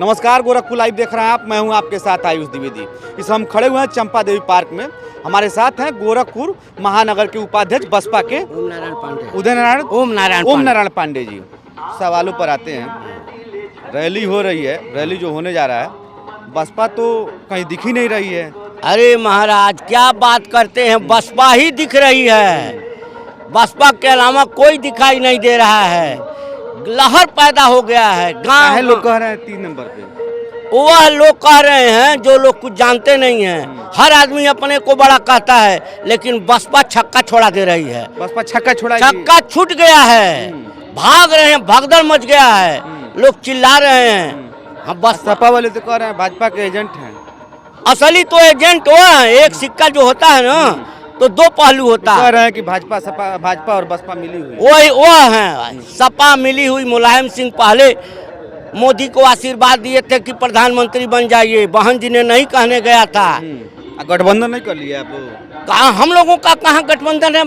नमस्कार, गोरखपुर लाइव देख रहे हैं आप। मैं हूं आपके साथ आयुष द्विवेदी। इस हम खड़े हुए हैं चंपा देवी पार्क में। हमारे साथ हैं गोरखपुर महानगर के उपाध्यक्ष बसपा के ओम नारायण पांडे जी। सवालों पर आते हैं। रैली हो रही है, रैली जो होने जा रहा है, बसपा तो कहीं दिख ही नहीं रही है। अरे महाराज, क्या बात करते हैं, बसपा ही दिख रही है। बसपा के अलावा कोई दिखाई नहीं दे रहा है। लहर पैदा हो गया है। गांव लोग कह रहे हैं 3 नंबर पे। वह लोग कह रहे हैं जो लोग कुछ जानते नहीं हैं। हर आदमी अपने को बड़ा कहता है, लेकिन बसपा छक्का छोड़ा दे रही है। बसपा छक्का छूट गया है। भाग रहे हैं, भगदड़ मच गया है, लोग चिल्ला रहे हैं। हाँ, बसपा वाले तो कह रहे हैं भाजपा के एजेंट हैं। असली तो एजेंट वो है। एक सिक्का जो होता है ना, तो दो पहलू होता है। कह रहे हैं कि भाजपा और बसपा मिली हुई। वही वो है, सपा मिली हुई। मुलायम सिंह पहले मोदी को आशीर्वाद दिए थे कि प्रधानमंत्री बन जाइए। बहन जी ने नहीं कहने गया था। गठबंधन नहीं कर लिया आप लोग? कहाँ हम लोगों का कहाँ गठबंधन है?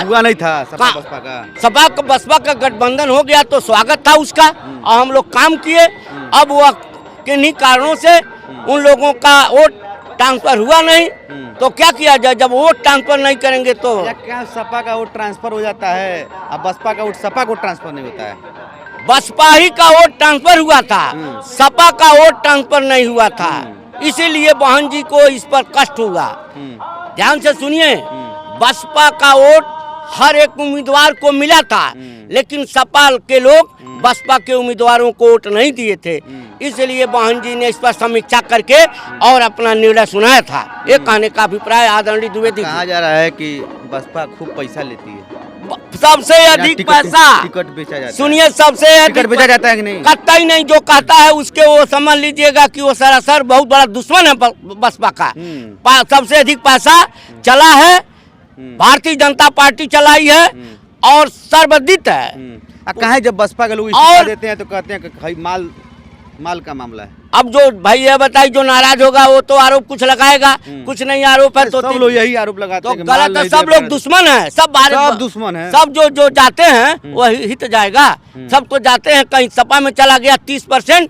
हुआ नहीं था सपा बसपा का। सपा का बसपा का गठबंधन हो गया तो स्वागत था उसका, और हम लोग काम किए। अब वह किन्हीं कारणों से उन लोगों का वोट ट्रांसफर हुआ नहीं, तो क्या किया जाए? जब वोट ट्रांसफर नहीं करेंगे तो क्या सपा का वोट ट्रांसफर हो जाता है, अब बसपा का वोट सपा को ट्रांसफर नहीं होता है? बसपा ही का वोट ट्रांसफर हुआ था, सपा का वोट ट्रांसफर नहीं हुआ था। इसीलिए बहन जी को इस पर कष्ट हुआ। ध्यान से सुनिए, बसपा का वोट हर एक उम्मीदवार को मिला था, लेकिन सपा के लोग बसपा के उम्मीदवारों को वोट नहीं दिए थे। इसलिए बहन जी ने इस पर समीक्षा करके और अपना निर्णय सुनाया था। ये कहने का अभिप्राय आदरणीय द्विवेदी। कहा जा रहा है कि बसपा खूब पैसा लेती है, सबसे अधिक पैसा। टिकट बेचा जाता है। सुनिए, सबसे टिकट बेचा जाता है कि नहीं? कतई नहीं। जो कहता है उसके वो समझ लीजिएगा कि वो सरासर बहुत बड़ा दुश्मन है बसपा का। सबसे अधिक पैसा चला है, भारतीय जनता पार्टी चलाई है और सर्वोदित है। कहा जब बसपा के लोग इस्तीफा देते हैं तो कहते हैं कि भाई माल का मामला है। अब जो भाई ये बताइए, जो नाराज होगा वो तो आरोप कुछ लगाएगा, कुछ नहीं आरोप है तो सब लोग यही आरोप लगाते हैं। तो गलत है। सब लोग दुश्मन है, सब दुश्मन है। सब जो जाते हैं वही हित जाएगा। सब तो जाते हैं, कहीं सपा में चला गया 30%,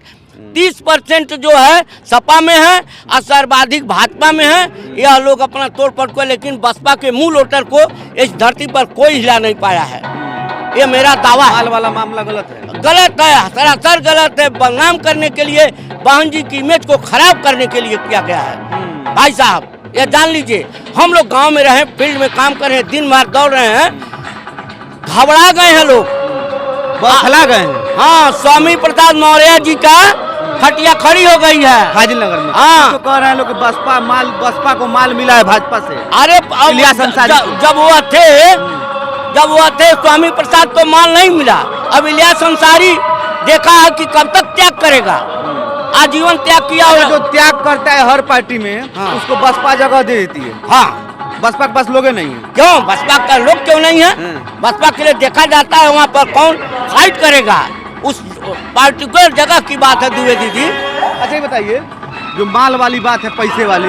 30% जो है सपा में है और सर्वाधिक भाजपा में है। यह लोग अपना तोड़ पड़ को, लेकिन बसपा के मूल वोटर को इस धरती पर कोई हिला नहीं पाया है। ये मेरा दावा है। माल वाला मामला गलत है, सरासर गलत है। बदनाम करने के लिए, बहन जी की इमेज को खराब करने के लिए किया गया है। भाई साहब, ये जान लीजिए, हम लोग गांव में रहे, फील्ड में काम कर रहे हैं, दिन भर दौड़ रहे हैं, घबरा गए हैं लोग, बौखला गए हैं। हाँ, स्वामी प्रसाद मौर्य जी का खटिया खड़ी हो गई है हाजीनगर में। हाँ, तो कह रहे हैं लोग कि बसपा को माल मिला है भाजपा से। अरे जब वो थे स्वामी प्रसाद तो माल नहीं मिला। अब इलियास अंसारी देखा है कि कब तक त्याग करेगा। आजीवन त्याग किया। जो त्याग करता है हर पार्टी में, उसको बसपा जगह दे देती है। हाँ, बसपा के पास लोग नहीं है। क्यों बसपा का लोग क्यों नहीं है? बसपा के लिए देखा जाता है वहाँ पर कौन फाइट करेगा। उस पार्टिकुलर जगह की बात है द्विवेदी जी। अच्छा, ये बताइए, जो माल वाली बात है, पैसे वाली,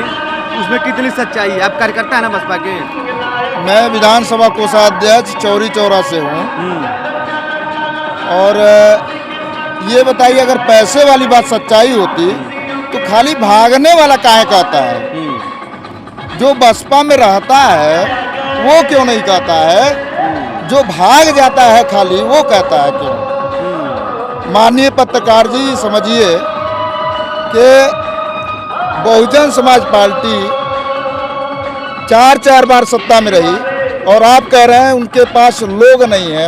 उसमें कितनी सच्चाई है? आप कार्यकर्ता है ना बसपा के? मैं विधानसभा कोषाध्यक्ष चौरी चौरा से हूँ। और ये बताइए, अगर पैसे वाली बात सच्चाई होती तो खाली भागने वाला काहे कहता है? जो बसपा में रहता है वो क्यों नहीं कहता है? जो भाग जाता है खाली वो कहता है क्यों? माननीय पत्रकार जी, समझिए कि बहुजन समाज पार्टी 4 बार सत्ता में रही और आप कह रहे हैं उनके पास लोग नहीं है।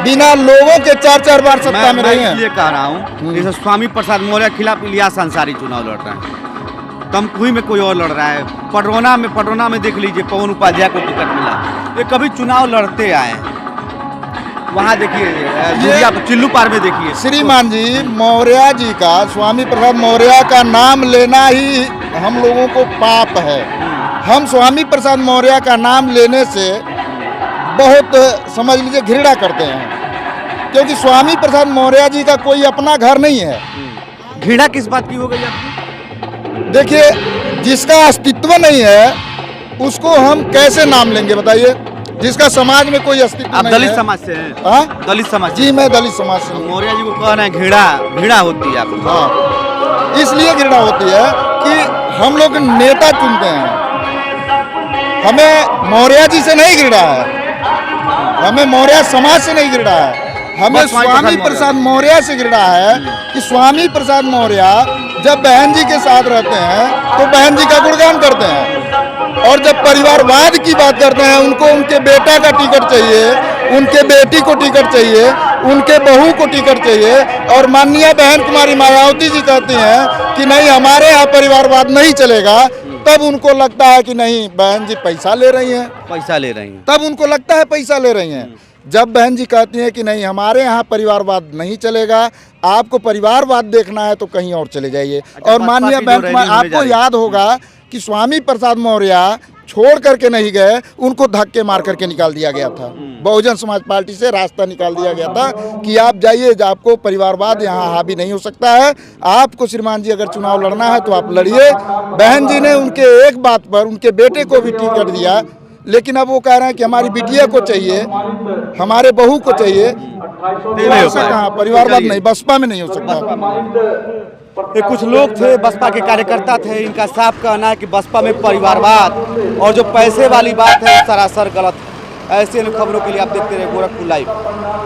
बिना लोगों के 4 बार सत्ता में रही हैं। इसलिए कह रहा हूँ, जैसे स्वामी प्रसाद मौर्य के खिलाफ इलियास अंसारी चुनाव लड़ रहे हैं, तमकुही में कोई और लड़ रहा है, पटरौना में देख लीजिए पवन उपाध्याय को टिकट मिला। ये कभी चुनाव लड़ते आए हैं। वहाँ देखिए, चिल्लू पार में देखिए। श्रीमान जी, मौर्य जी का, स्वामी प्रसाद मौर्य का नाम लेना ही हम लोगों को पाप है। हम स्वामी प्रसाद मौर्य का नाम लेने से बहुत, समझ लीजिए, घृणा करते हैं, क्योंकि स्वामी प्रसाद मौर्य जी का कोई अपना घर नहीं है। घृणा किस बात की हो गई आपकी? देखिए, जिसका अस्तित्व नहीं है उसको हम कैसे नाम लेंगे बताइए? जिसका समाज में कोई अस्तित्व आप नहीं दलित है। समाज से हैं? हाँ? दलित समाज से? जी मैं दलित समाज से हूँ। मौर्य जी को कह रहे हैं घृणा होती है आपको। हाँ, इसलिए घृणा होती है कि हम लोग नेता चुनते हैं, हमें मौर्य जी से नहीं घृणा है, हमें मौर्य समाज से नहीं घृणा है, हमें बस स्वामी स्वामी प्रसाद मौर्य से घृणा है कि स्वामी प्रसाद मौर्य जब बहन जी के साथ रहते हैं तो बहन जी का गुणगान करते हैं, और जब परिवारवाद की बात करते हैं उनको उनके बेटा का टिकट चाहिए, उनके बेटी को टिकट चाहिए, उनके बहू को टिकट चाहिए, और माननीय बहन कुमारी मायावती जी कहती हैं कि नहीं हमारे यहाँ परिवारवाद नहीं चलेगा, तब उनको लगता है कि नहीं बहन जी पैसा ले रही हैं, पैसा ले रही हैं। तब उनको लगता है पैसा ले रही हैं। जब बहन जी कहती हैं कि नहीं हमारे यहाँ परिवारवाद नहीं चलेगा, आपको परिवारवाद देखना है तो कहीं और चले जाइए। अच्छा, और बसपा माननीय की बहन जो कुमार, रैली होने जा आपको रही है। याद होगा कि स्वामी प्रसाद मौर्य छोड़ करके नहीं गए, उनको धक्के मार करके निकाल दिया गया था, बहुजन समाज पार्टी से रास्ता निकाल दिया गया था कि आप जाइए, आपको परिवारवाद यहाँ हावी नहीं हो सकता है, आपको श्रीमान जी अगर चुनाव लड़ना है तो आप लड़िए। बहन जी ने उनके एक बात पर उनके बेटे को भी टिकट दिया, लेकिन अब वो कह रहे हैं कि हमारी बिटिया को चाहिए, हमारे बहू को चाहिए, तो ऐसा कहाँ परिवारवाद नहीं, बसपा में नहीं हो सकता। ये कुछ लोग थे, बसपा के कार्यकर्ता थे, इनका साफ कहना है कि बसपा में परिवारवाद और जो पैसे वाली बात है सरासर गलत है। ऐसे खबरों के लिए आप देखते रहे गोरखपुर लाइव।